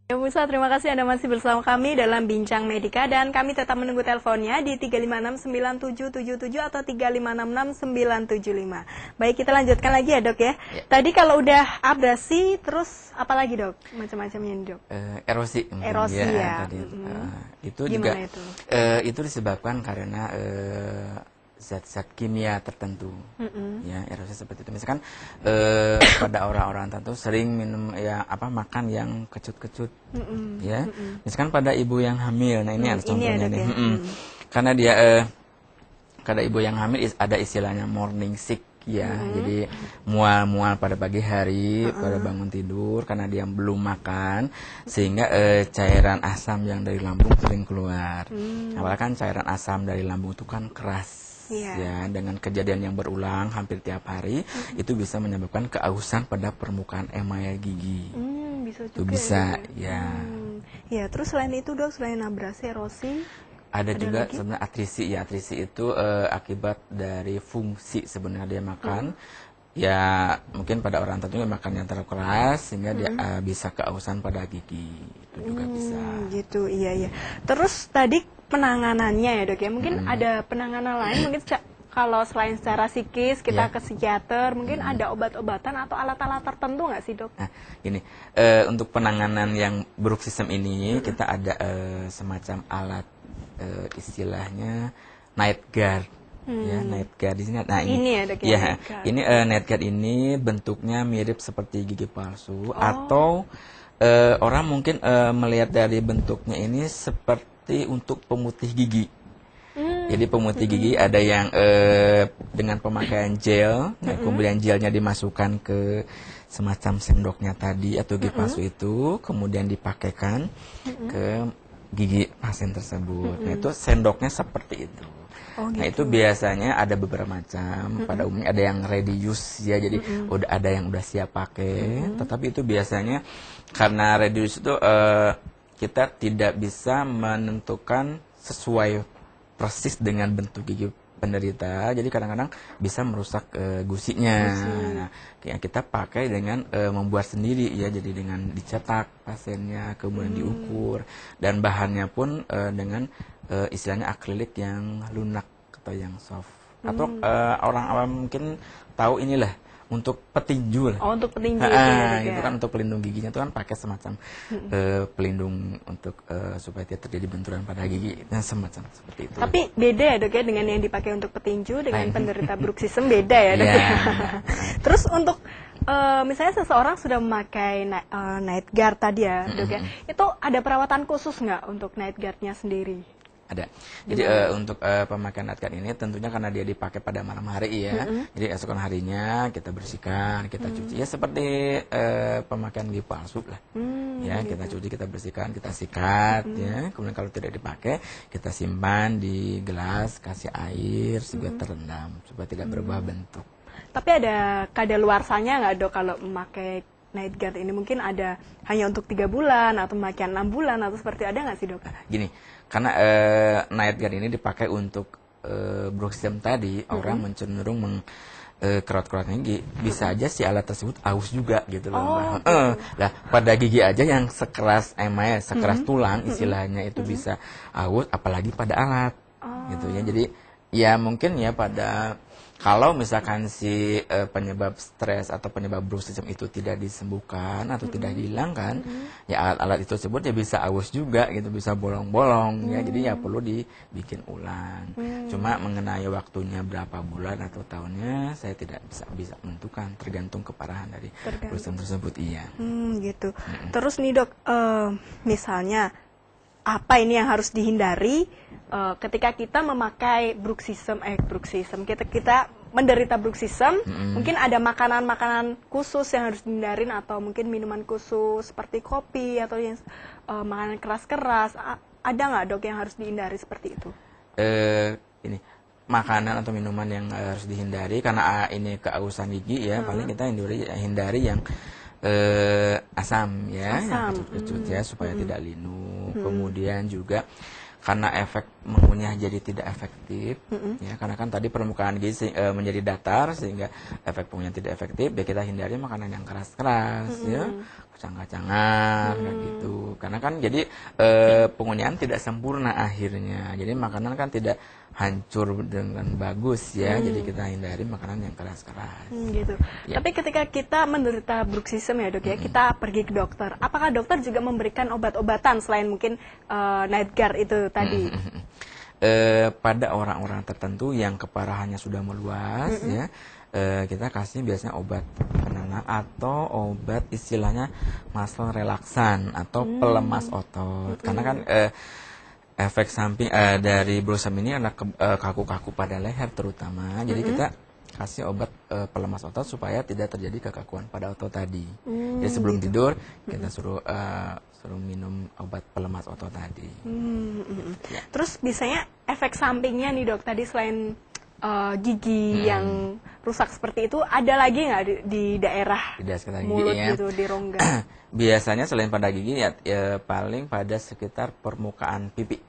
Ya Musa, terima kasih Anda masih bersama kami dalam Bincang Medika dan kami tetap menunggu teleponnya di 3569777 atau 3566975. Baik, kita lanjutkan lagi ya dok ya. Tadi kalau udah abrasi, terus apa lagi dok? Macam-macamnya dok. Erosi. Erosi ya. Tadi, itu Gimana juga itu? Itu disebabkan karena zat-zat kimia tertentu, ya erosi seperti itu. Misalkan pada orang-orang tertentu sering minum makan yang kecut-kecut, ya. Misalkan pada ibu yang hamil, nah ini ada contohnya nih. Karena dia pada ibu yang hamil ada istilahnya morning sick, ya. Jadi mual-mual pada pagi hari, pada bangun tidur karena dia belum makan, sehingga cairan asam yang dari lambung sering keluar. Apalagi kan cairan asam dari lambung itu kan keras. Ya, dengan kejadian yang berulang hampir tiap hari, itu bisa menyebabkan keausan pada permukaan email gigi. Bisa juga. Itu bisa, ya. Ya, terus selain itu dok, selain abrasi, erosi, ada juga sebenarnya atrisi. Ya, atrisi itu akibat dari fungsi sebenarnya dia makan. Ya, mungkin pada orang tertentu makan yang terlalu keras sehingga dia bisa keausan pada gigi. Itu juga bisa. Gitu, iya. Terus tadi penanganannya ya dok ya, mungkin ada penanganan lain, mungkin kalau selain secara psikis kita ke psikiater, mungkin ada obat-obatan atau alat-alat tertentu nggak sih dok? Nah, gini, untuk penanganan yang bruxism ini kita ada semacam alat istilahnya night guard. Ya, night guard di sini. Nah, ini ya dok ya. Ini night guard ini bentuknya mirip seperti gigi palsu, atau orang mungkin melihat dari bentuknya ini seperti untuk pemutih gigi. Jadi pemutih gigi ada yang dengan pemakaian gel, kemudian gelnya dimasukkan ke semacam sendoknya tadi atau gigi palsu itu, kemudian dipakaikan ke gigi pasien tersebut. Nah, itu sendoknya seperti itu. Nah, itu biasanya ada beberapa macam. Pada umumnya ada yang ready use, ya, jadi ada yang udah siap pakai. Tetapi itu biasanya karena ready use itu kita tidak bisa menentukan sesuai persis dengan bentuk gigi penderita, jadi kadang-kadang bisa merusak gusinya. Nah, kita pakai dengan membuat sendiri, ya, jadi dengan dicetak pasiennya, kemudian diukur, dan bahannya pun dengan istilahnya akrilik yang lunak atau yang soft. Atau orang awam mungkin tahu inilah untuk petinju lah. Untuk petinju itu kan untuk pelindung giginya itu kan pakai semacam pelindung untuk supaya tidak terjadi benturan pada gigi dan semacam seperti itu. Tapi beda ya dok ya dengan yang dipakai untuk petinju dengan penderita bruxism, beda ya dok. Terus untuk misalnya seseorang sudah memakai night guard tadi ya dok ya, itu ada perawatan khusus nggak untuk night guardnya sendiri? Ada. Jadi untuk pemakaian night guard ini tentunya karena dia dipakai pada malam hari, ya. Jadi esokan harinya kita bersihkan, kita cuci. Ya seperti pemakaian gigi palsu lah. Ya, kita cuci, kita bersihkan, kita sikat, ya. Kemudian kalau tidak dipakai, kita simpan di gelas, kasih air sehingga terendam supaya tidak berubah bentuk. Tapi ada kadaluarsanya nggak dok kalau memakai night guard ini? Mungkin ada hanya untuk 3 bulan atau pemakaian 6 bulan atau seperti, ada nggak sih dok? Gini, karena night guard ini dipakai untuk bruxism tadi, orang mencenderung kerot-kerot gigi, bisa aja si alat tersebut aus juga gitu loh. Nah, pada gigi aja yang sekeras email, sekeras tulang istilahnya itu bisa aus, apalagi pada alat gitu ya. Jadi ya mungkin ya pada kalau misalkan si penyebab stres atau penyebab bruxism itu tidak disembuhkan atau tidak dihilangkan, ya alat-alat itu tersebut ya bisa aus juga gitu, bisa bolong-bolong, ya. Jadi ya perlu dibikin ulang. Cuma mengenai waktunya berapa bulan atau tahunnya saya tidak bisa menentukan, tergantung keparahan dari bruxism tersebut, iya. Gitu. Terus nih dok, misalnya apa ini yang harus dihindari ketika kita memakai bruxism, kita menderita bruxism, mungkin ada makanan-makanan khusus yang harus dihindarin atau mungkin minuman khusus seperti kopi atau yang makanan keras-keras, ada nggak dok yang harus dihindari seperti itu? Ini makanan atau minuman yang harus dihindari karena ini keausan gigi, ya, paling kita hindari yang asam, ya, yang kecut-kecut, ya, supaya tidak linu. Kemudian juga karena efek mengunyah jadi tidak efektif, ya karena kan tadi permukaan gigi menjadi datar sehingga efek pengunyah tidak efektif, ya kita hindari makanan yang keras-keras, ya kacang-kacangan kayak gitu, karena kan jadi pengunyahan tidak sempurna akhirnya, jadi makanan kan tidak hancur dengan bagus ya, jadi kita hindari makanan yang keras-keras. Gitu. Ya. Tapi ketika kita menderita bruxism ya dok ya, kita pergi ke dokter. Apakah dokter juga memberikan obat-obatan selain mungkin night guard itu tadi? Pada orang-orang tertentu yang keparahannya sudah meluas ya, kita kasih biasanya obat penenang atau obat istilahnya muscle relaksan atau pelemas otot, karena kan efek samping dari bruxism ini ada kaku-kaku pada leher terutama. Jadi kita kasih obat pelemas otot supaya tidak terjadi kekakuan pada otot tadi. Jadi sebelum tidur kita suruh minum obat pelemas otot tadi. Ya. Terus biasanya efek sampingnya nih dok, tadi selain gigi yang rusak seperti itu, ada lagi nggak di daerah mulut gigi, ya? gitu, di rongga? Biasanya selain pada gigi ya, paling pada sekitar permukaan pipi,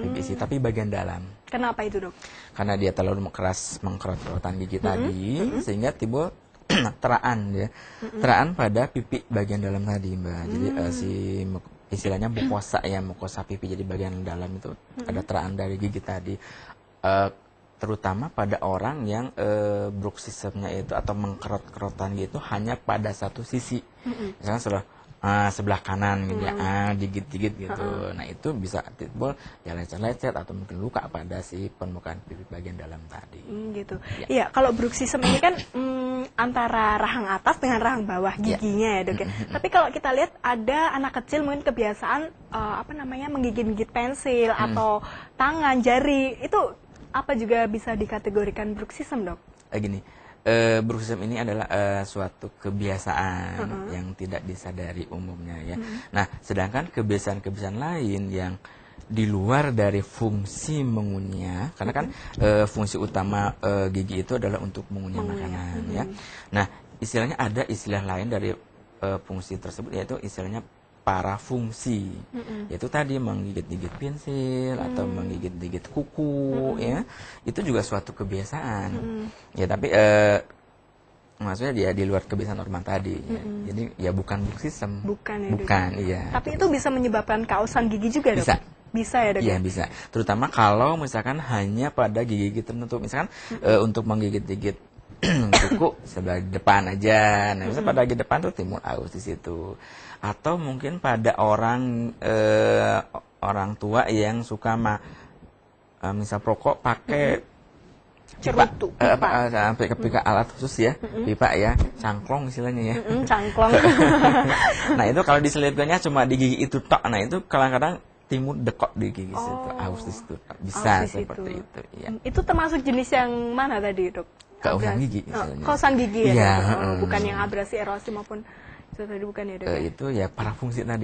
pipi sih, tapi bagian dalam. Kenapa itu dok? Karena dia terlalu keras mengkerot-kerotan gigi tadi, sehingga timbul teraan ya, teraan pada pipi bagian dalam tadi mbak. Jadi istilahnya mukosa ya, mukosa pipi, jadi bagian dalam itu ada teraan dari gigi tadi. Terutama pada orang yang bruxismnya itu atau mengkerot-kerotan gitu hanya pada satu sisi, misalnya sebelah kanan gitu ya, digit-digit gitu. Nah itu bisa timbul ya lecet-lecet atau mungkin luka pada si permukaan pipi bagian dalam tadi. Gitu. Iya, kalau bruxism ini kan antara rahang atas dengan rahang bawah giginya ya dok ya. Tapi kalau kita lihat ada anak kecil mungkin kebiasaan menggigit-gigit pensil atau tangan, jari, itu apa juga bisa dikategorikan bruxism dok? Gini, bruxism ini adalah suatu kebiasaan yang tidak disadari umumnya ya. Nah, sedangkan kebiasaan-kebiasaan lain yang di luar dari fungsi mengunyah, karena kan fungsi utama gigi itu adalah untuk mengunyah makanan ya. Nah, istilahnya ada istilah lain dari fungsi tersebut, yaitu istilahnya parafungsi, yaitu tadi menggigit-gigit pensil atau menggigit-gigit kuku ya, itu juga suatu kebiasaan ya, tapi maksudnya dia di luar kebiasaan normal tadi ya. Jadi ya bukan bruxism, bukan iya. Tapi itu bisa menyebabkan kaosan gigi juga dok? Bisa ya dok? Iya bisa, terutama kalau misalkan hanya pada gigi-gigi tertentu, misalkan untuk menggigit-gigit kuku sebelah depan aja, nah misalnya pada gigi depan tuh timbul aus di situ. Atau mungkin pada orang tua yang suka misal perokok pakai cerutu, sampai ke pipa alat khusus ya, pipa ya, cangklong istilahnya ya. Cangklong. Nah itu kalau diselipkannya cuma di gigi itu tok, nah itu kadang-kadang timbul dekok di gigi situ, aus di situ, bisa seperti itu. Ya. Itu termasuk jenis yang mana tadi dok? Kaosan gigi istilahnya. Kaosan gigi ya, ya bukan yang abrasi, erosi maupun itu tadi bukan ya dok? Itu ya parafungsi tadi